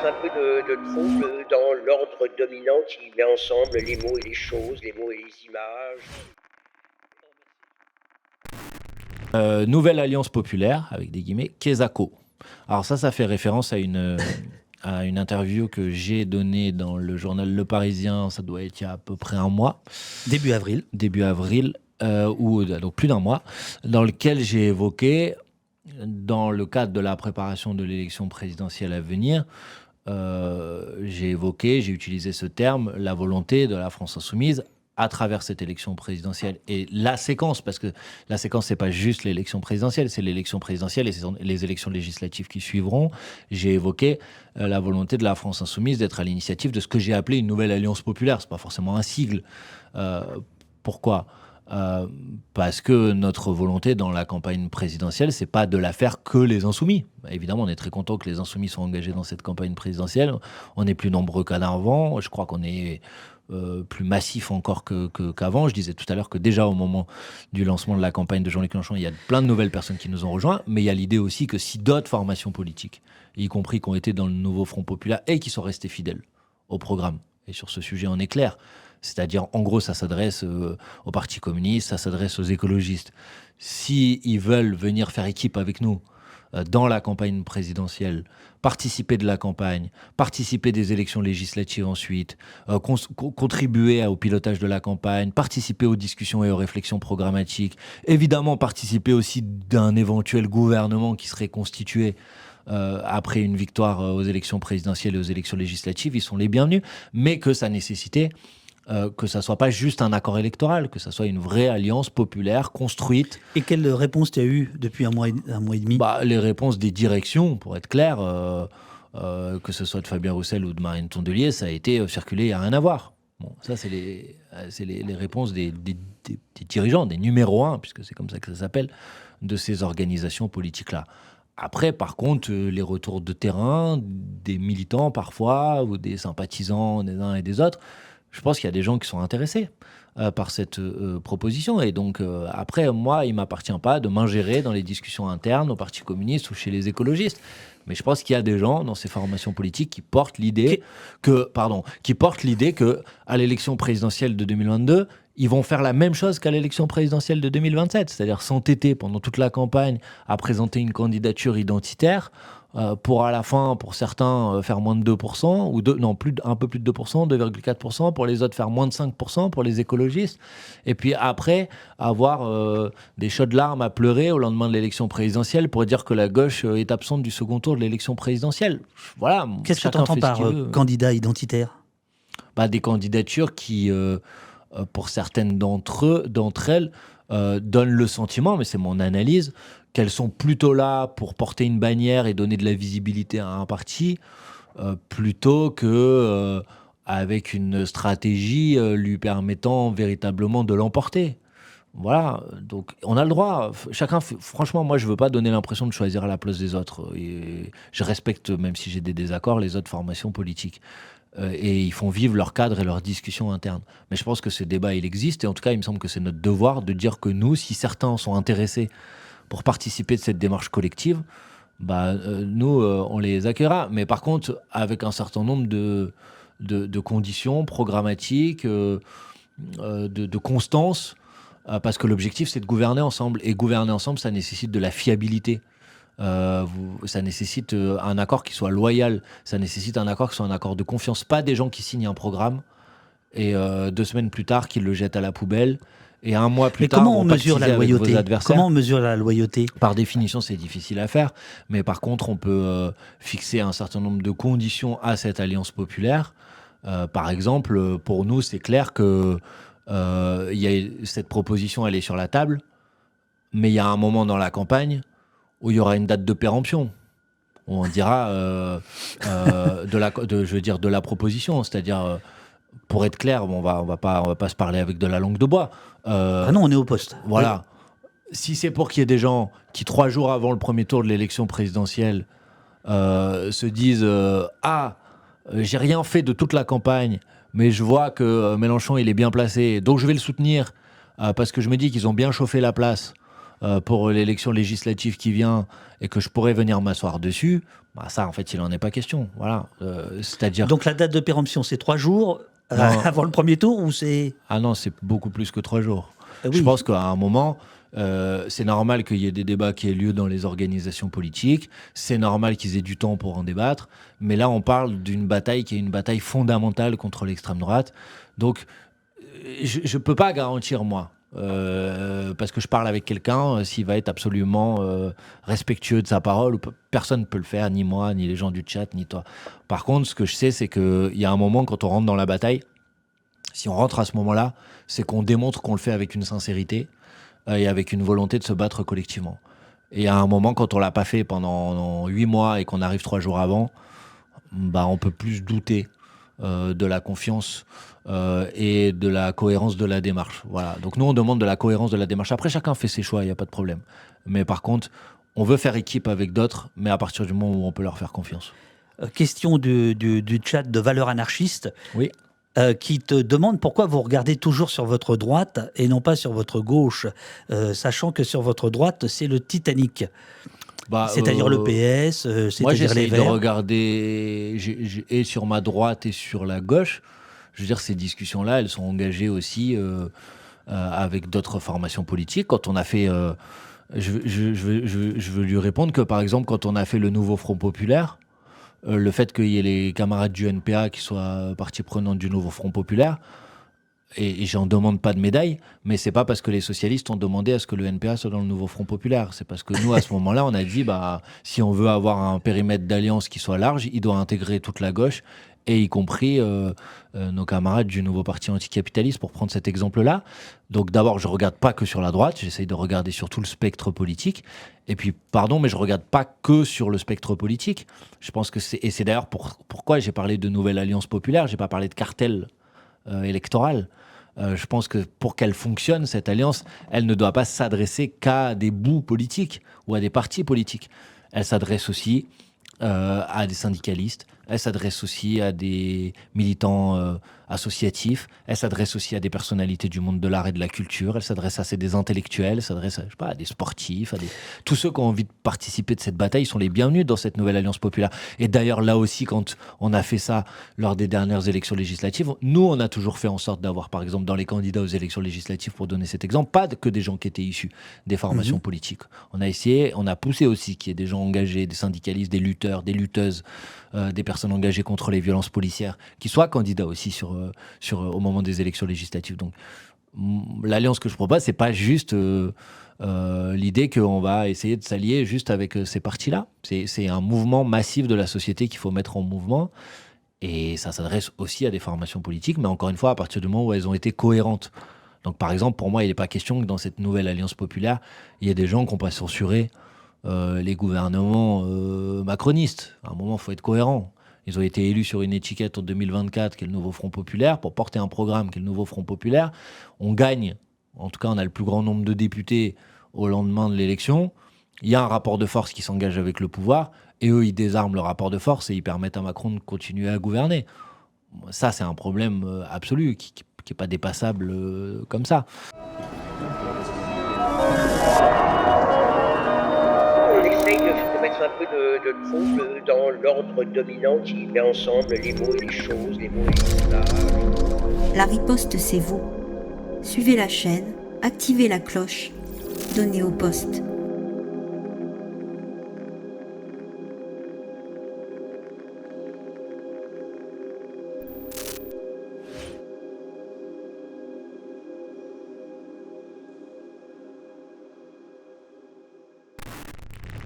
un peu de trouble dans l'ordre dominant qui met ensemble les mots et les choses, les mots et les images. Nouvelle Alliance Populaire, avec des guillemets, Kesako. Alors ça fait référence à une interview que j'ai donnée dans le journal Le Parisien, ça doit être il y a à peu près un mois. Début avril. Donc plus d'un mois, dans lequel j'ai évoqué, dans le cadre de la préparation de l'élection présidentielle à venir, j'ai utilisé ce terme, la volonté de la France insoumise à travers cette élection présidentielle. Et la séquence, parce que la séquence, c'est pas juste l'élection présidentielle, c'est l'élection présidentielle et les élections législatives qui suivront. J'ai évoqué la volonté de la France insoumise d'être à l'initiative de ce que j'ai appelé une nouvelle alliance populaire. C'est pas forcément un sigle. Pourquoi ? Parce que notre volonté dans la campagne présidentielle, c'est pas de la faire que les insoumis. Évidemment, on est très content que les insoumis soient engagés dans cette campagne présidentielle. On est plus nombreux qu'avant. Je crois qu'on est plus massif encore qu'avant. Je disais tout à l'heure que déjà au moment du lancement de la campagne de Jean-Luc Mélenchon, il y a plein de nouvelles personnes qui nous ont rejoints, mais il y a l'idée aussi que si d'autres formations politiques, y compris qui ont été dans le nouveau Front populaire et qui sont restés fidèles au programme, et sur ce sujet on est clair, c'est-à-dire en gros ça s'adresse au Parti communiste, ça s'adresse aux écologistes, s'ils veulent venir faire équipe avec nous dans la campagne présidentielle, participer de la campagne, participer des élections législatives ensuite, contribuer au pilotage de la campagne, participer aux discussions et aux réflexions programmatiques, évidemment participer aussi d'un éventuel gouvernement qui serait constitué après une victoire aux élections présidentielles et aux élections législatives, ils sont les bienvenus, mais que ça nécessitait que ça soit pas juste un accord électoral, que ça soit une vraie alliance populaire construite. Et quelle réponse tu as eu depuis un mois et demi ? Les réponses des directions, pour être clair, que ce soit de Fabien Roussel ou de Marine Tondelier, ça a été circulé, il n'y a rien à voir. Bon, ça, c'est les réponses des dirigeants, des numéros 1, puisque c'est comme ça que ça s'appelle, de ces organisations politiques-là. Après, par contre, les retours de terrain, des militants parfois, ou des sympathisants des uns et des autres, je pense qu'il y a des gens qui sont intéressés par cette proposition. Et donc, après, moi, il ne m'appartient pas de m'ingérer dans les discussions internes au Parti communiste ou chez les écologistes. Mais je pense qu'il y a des gens dans ces formations politiques qui portent l'idée que, à l'élection présidentielle de 2022, ils vont faire la même chose qu'à l'élection présidentielle de 2027, c'est-à-dire s'entêter pendant toute la campagne à présenter une candidature identitaire pour à la fin, pour certains, faire moins de 2%, un peu plus de 2%, 2,4%, pour les autres faire moins de 5% pour les écologistes, et puis après avoir des chaudes larmes à pleurer au lendemain de l'élection présidentielle pour dire que la gauche est absente du second tour de l'élection présidentielle. Voilà. Qu'est-ce que tu entends par candidat identitaire ? Des candidatures qui, pour certaines d'entre elles, donnent le sentiment, mais c'est mon analyse, qu'elles sont plutôt là pour porter une bannière et donner de la visibilité à un parti, plutôt que avec une stratégie lui permettant véritablement de l'emporter. Voilà, donc on a le droit. Franchement, moi je veux pas donner l'impression de choisir à la place des autres. Et je respecte, même si j'ai des désaccords, les autres formations politiques. Et ils font vivre leur cadre et leurs discussions internes. Mais je pense que ce débat, il existe. Et en tout cas, il me semble que c'est notre devoir de dire que nous, si certains sont intéressés pour participer de cette démarche collective, nous, on les accueillera. Mais par contre, avec un certain nombre de conditions programmatiques, de constance, parce que l'objectif, c'est de gouverner ensemble. Et gouverner ensemble, ça nécessite de la fiabilité. Ça nécessite un accord qui soit loyal, ça nécessite un accord qui soit un accord de confiance, pas des gens qui signent un programme et 2 semaines plus tard qu'ils le jettent à la poubelle et un mois plus tard comment on mesure la loyauté ? Comment on mesure la loyauté ? Par définition, c'est difficile à faire, mais par contre, on peut fixer un certain nombre de conditions à cette alliance populaire. Par exemple, pour nous, c'est clair que cette proposition, elle est sur la table, mais il y a un moment dans la campagne où il y aura une date de péremption. On dira de la proposition, c'est-à-dire pour être clair, on va pas se parler avec de la langue de bois. Non, on est au poste. Voilà. Oui. Si c'est pour qu'il y ait des gens qui 3 jours avant le premier tour de l'élection présidentielle se disent j'ai rien fait de toute la campagne, mais je vois que Mélenchon il est bien placé, donc je vais le soutenir parce que je me dis qu'ils ont bien chauffé la place. pour l'élection législative qui vient et que je pourrais venir m'asseoir dessus, ça, en fait, il n'en est pas question. Voilà. C'est-à-dire... Donc la date de péremption, c'est 3 jours avant le premier tour ou c'est... Ah non, c'est beaucoup plus que 3 jours. Oui. Je pense qu'à un moment... c'est normal qu'il y ait des débats qui aient lieu dans les organisations politiques, c'est normal qu'ils aient du temps pour en débattre, mais là on parle d'une bataille qui est une bataille fondamentale contre l'extrême droite, donc je ne peux pas garantir moi, parce que je parle avec quelqu'un, s'il va être absolument respectueux de sa parole, personne ne peut le faire, ni moi, ni les gens du chat, ni toi. Par contre, ce que je sais, c'est qu'il y a un moment quand on rentre dans la bataille, si on rentre à ce moment-là, c'est qu'on démontre qu'on le fait avec une sincérité, et avec une volonté de se battre collectivement. Et à un moment, quand on l'a pas fait pendant 8 mois et qu'on arrive 3 jours avant, on peut plus douter de la confiance et de la cohérence de la démarche. Voilà. Donc nous, on demande de la cohérence de la démarche. Après, chacun fait ses choix, il n'y a pas de problème. Mais par contre, on veut faire équipe avec d'autres, mais à partir du moment où on peut leur faire confiance. Question du chat de Valeurs Anarchistes. Oui. Qui te demande pourquoi vous regardez toujours sur votre droite et non pas sur votre gauche, sachant que sur votre droite, c'est le Titanic. C'est-à-dire le PS, c'est-à-dire les Verts. Moi, j'essaie de regarder et sur ma droite et sur la gauche. Je veux dire, ces discussions-là, elles sont engagées aussi avec d'autres formations politiques. Quand on a fait... je veux lui répondre que, par exemple, quand on a fait le nouveau Front Populaire, le fait qu'il y ait les camarades du NPA qui soient partie prenante du nouveau Front Populaire, et j'en demande pas de médaille, mais c'est pas parce que les socialistes ont demandé à ce que le NPA soit dans le nouveau Front Populaire. C'est parce que nous, à ce moment-là, on a dit, si on veut avoir un périmètre d'alliance qui soit large, il doit intégrer toute la gauche, et y compris nos camarades du nouveau parti anticapitaliste, pour prendre cet exemple-là. Donc d'abord, je regarde pas que sur la droite, j'essaye de regarder sur tout le spectre politique. Et puis, pardon, mais je regarde pas que sur le spectre politique. Je pense que c'est d'ailleurs pourquoi j'ai parlé de nouvelle alliance populaire, j'ai pas parlé de cartel électoral. Je pense que pour qu'elle fonctionne, cette alliance, elle ne doit pas s'adresser qu'à des bouts politiques ou à des partis politiques. Elle s'adresse aussi à des syndicalistes, elle s'adresse aussi à des militants associatifs, elle s'adresse aussi à des personnalités du monde de l'art et de la culture, elle s'adresse à des intellectuels, elle s'adresse à des sportifs, tous ceux qui ont envie de participer de cette bataille sont les bienvenus dans cette nouvelle alliance populaire. Et d'ailleurs, là aussi, quand on a fait ça lors des dernières élections législatives, nous, on a toujours fait en sorte d'avoir, par exemple, dans les candidats aux élections législatives, pour donner cet exemple, pas que des gens qui étaient issus des formations politiques. On a essayé, on a poussé aussi qu'il y ait des gens engagés, des syndicalistes, des lutteurs, des lutteuses, des personnes engagées contre les violences policières, qui soient candidats aussi au moment des élections législatives. Donc, l'alliance que je propose, c'est pas juste l'idée qu'on va essayer de s'allier juste avec ces partis-là. C'est un mouvement massif de la société qu'il faut mettre en mouvement, et ça s'adresse aussi à des formations politiques, mais encore une fois, à partir du moment où elles ont été cohérentes. Donc, par exemple, pour moi, il n'est pas question que dans cette nouvelle alliance populaire, il y ait des gens qui n'ont pas censuré les gouvernements macronistes. À un moment, il faut être cohérent. Ils ont été élus sur une étiquette en 2024, qui est le nouveau Front Populaire, pour porter un programme qui est le nouveau Front Populaire. On gagne, en tout cas, on a le plus grand nombre de députés au lendemain de l'élection. Il y a un rapport de force qui s'engage avec le pouvoir, et eux, ils désarment le rapport de force et ils permettent à Macron de continuer à gouverner. Ça, c'est un problème absolu, qui n'est pas dépassable comme ça. On essaye de mettre un peu de trouble dans l'ordre dominant qui met ensemble les mots et les choses, les mots et les images. La riposte, c'est vous. Suivez la chaîne, activez la cloche, donnez au poste.